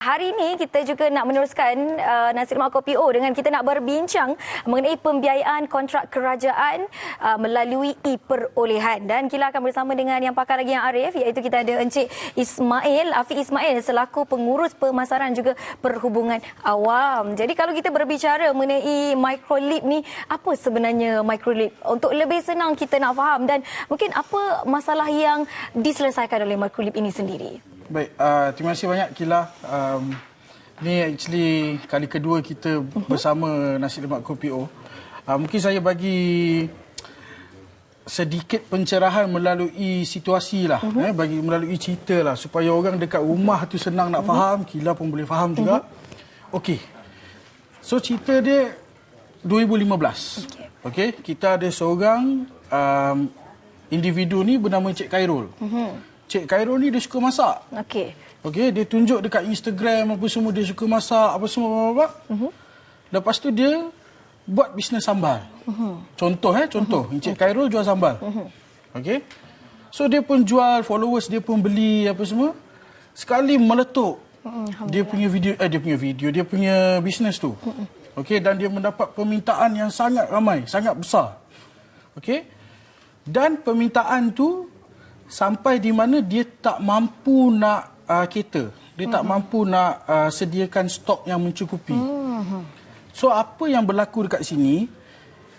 Hari ini kita juga nak meneruskan Nasi Lemak Kopi O dengan kita nak berbincang mengenai pembiayaan kontrak kerajaan melalui e-perolehan. Dan kita akan bersama dengan yang pakar lagi yang arif, iaitu kita ada Encik Afiq Ismail selaku pengurus pemasaran juga perhubungan awam. Jadi kalau kita berbicara mengenai microlip ni, apa sebenarnya microlip? Untuk lebih senang kita nak faham dan mungkin apa masalah yang diselesaikan oleh microlip ini sendiri? Baik, terima kasih banyak Kila. Ini actually kali kedua kita bersama Nasi Lemak Kopi O. Mungkin saya bagi sedikit pencerahan melalui situasi lah, melalui cerita lah supaya orang dekat rumah tu senang nak faham, Kila pun boleh faham juga. Okey. So cerita dia 2015. Okey, kita ada seorang individu ni bernama Cik Khairul. Cik Khairul ni dia suka masak. Okey, dia tunjuk dekat Instagram apa semua dia suka masak, apa semua apa. Lepas tu dia buat bisnes sambal. Contoh Cik Khairul jual sambal. Okey. So dia pun jual, followers dia pun beli apa semua. Sekali meletup dia punya video, dia punya bisnes tu. Okey, dan dia mendapat permintaan yang sangat ramai, sangat besar. Okey. Dan permintaan tu sampai di mana dia tak mampu nak cater. Dia tak mampu nak sediakan stok yang mencukupi. So apa yang berlaku dekat sini,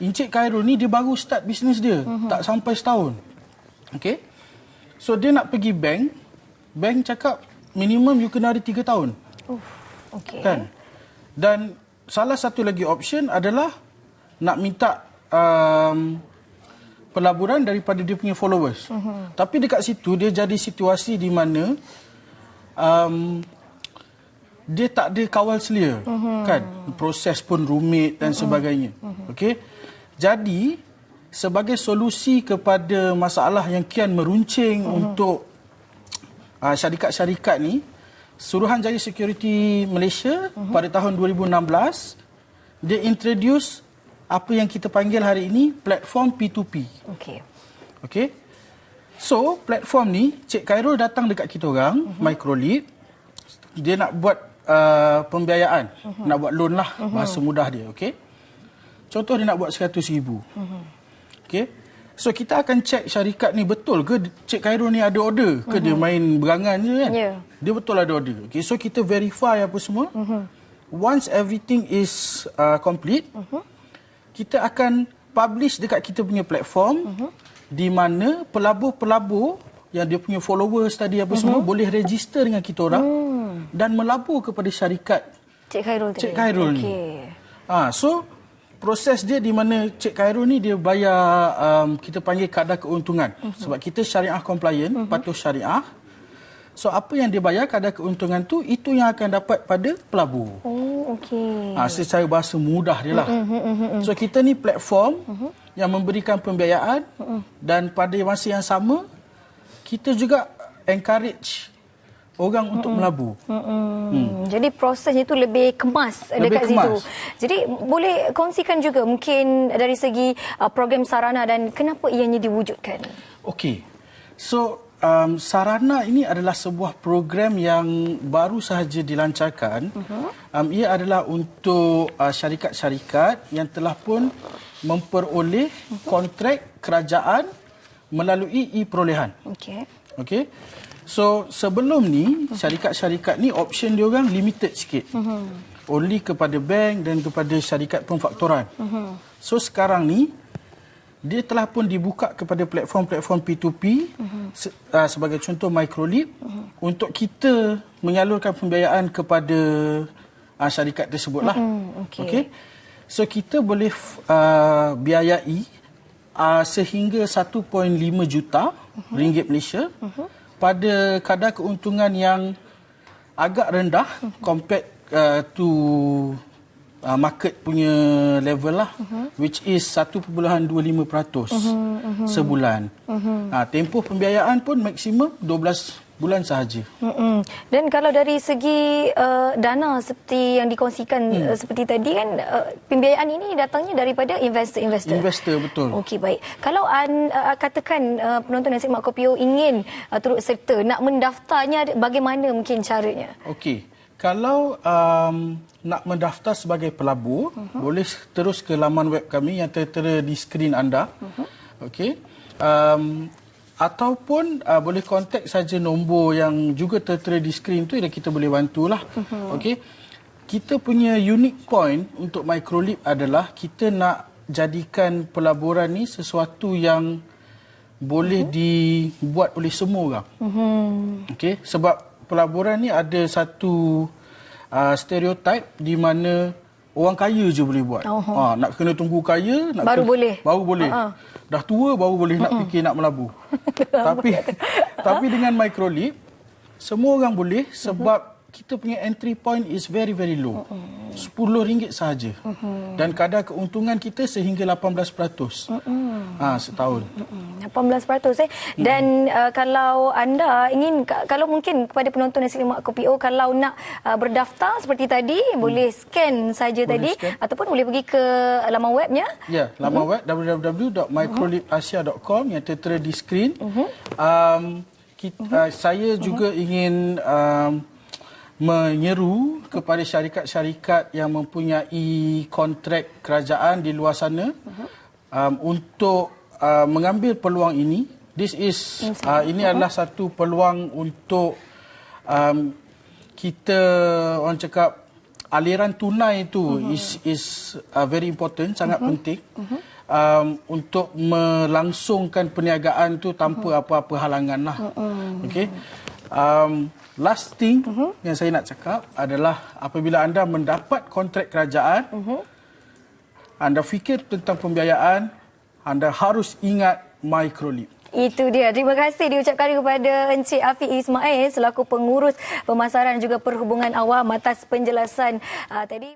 Encik Khairul ni dia baru start bisnes dia. Tak sampai setahun. Okay. So dia nak pergi bank. Bank cakap minimum you kena ada 3 tahun. Okay. Kan? Dan salah satu lagi option adalah nak minta pelaburan daripada dia punya followers. Tapi dekat situ dia jadi situasi di mana dia tak ada kawal selia. Kan? Proses pun rumit dan sebagainya. Okey. Jadi sebagai solusi kepada masalah yang kian meruncing untuk syarikat-syarikat ni, Suruhanjaya Security Malaysia pada tahun 2016 dia introduce apa yang kita panggil hari ini platform P2P. Okey. So, platform ni Cik Khairul datang dekat kita orang, Microlip. Dia nak buat pembiayaan, nak buat loan lah, bahasa mudah dia, okey. Contoh dia nak buat 100,000. Okey. So, kita akan cek syarikat ni betul ke Cik Khairul ni ada order ke dia main berangan je kan? Dia betul ada order. Okey, so kita verify apa semua. Once everything is complete, kita akan publish dekat kita punya platform di mana pelabur-pelabur yang dia punya followers tadi apa semua boleh register dengan kita orang dan melabur kepada syarikat Cik Khairul ni. So proses dia di mana Cik Khairul ni dia bayar kita panggil kadar keuntungan sebab kita syariah compliant, patuh syariah. So apa yang dia bayar kadar keuntungan tu itu yang akan dapat pada pelabur. Secara bahasa mudah dia lah. So kita ni platform yang memberikan pembiayaan dan pada masa yang sama kita juga encourage orang untuk melabur. Jadi prosesnya itu lebih kemas dekat situ. Jadi boleh kongsikan juga mungkin dari segi program sarana dan kenapa ianya diwujudkan? Okey. So sarana ini adalah sebuah program yang baru sahaja dilancarkan. Ia adalah untuk syarikat-syarikat yang telah pun memperoleh kontrak kerajaan melalui e-perolehan. Okey. So sebelum ni syarikat-syarikat ni option dia orang limited sikit. Only kepada bank dan kepada syarikat pemfaktoran. So sekarang ni dia telah pun dibuka kepada platform-platform P2P sebagai contoh Microlip untuk kita menyalurkan pembiayaan kepada syarikat tersebutlah. Okey. So kita boleh biayai sehingga 1.5 juta ringgit Malaysia pada kadar keuntungan yang agak rendah compared to market punya level lah, which is 1.25% sebulan. Tempoh pembiayaan pun maksimum 12 bulan sahaja. Dan kalau dari segi dana seperti yang dikongsikan seperti tadi kan, pembiayaan ini datangnya daripada investor-investor. Investor, betul. Okey, baik. Kalau katakan penonton Nasi Lemak Kopi O ingin turut serta, nak mendaftarnya bagaimana mungkin caranya? Okey. Kalau nak mendaftar sebagai pelabur, boleh terus ke laman web kami yang tertera di skrin anda. Okey. Ataupun boleh kontak saja nombor yang juga tertera di skrin tu dan kita boleh bantulah. Okey. Kita punya unique point untuk Microlip adalah kita nak jadikan pelaburan ni sesuatu yang boleh dibuat oleh semua orang. Okey, sebab pelaburan ni ada satu stereotip di mana orang kaya je boleh buat. Nak kena tunggu kaya, baru boleh. Baru boleh. Dah tua baru boleh nak fikir nak melabur. tapi dengan Microlip semua orang boleh sebab kita punya entry point is very very low. RM10 sahaja. Dan kadar keuntungan kita sehingga 18%. Setahun. 18%. Dan kalau anda ingin, kalau mungkin kepada penonton Nasi Lemak Kopi O, kalau nak berdaftar seperti tadi, boleh scan saja tadi scan. Ataupun boleh pergi ke laman webnya. Ya, laman web www.microlipasia.com yang tertera di skrin. Saya juga ingin menyeru kepada syarikat-syarikat yang mempunyai kontrak kerajaan di luar sana untuk mengambil peluang ini. Ini adalah satu peluang untuk kita, orang cakap, aliran tunai itu is very important, sangat penting untuk melangsungkan perniagaan tu tanpa apa-apa halangan lah. Okay. Last thing yang saya nak cakap adalah apabila anda mendapat kontrak kerajaan, anda fikir tentang pembiayaan, anda harus ingat Microlip. Itu dia. Terima kasih diucapkan kepada Encik Afiq Ismail selaku pengurus pemasaran juga perhubungan awam atas penjelasan tadi.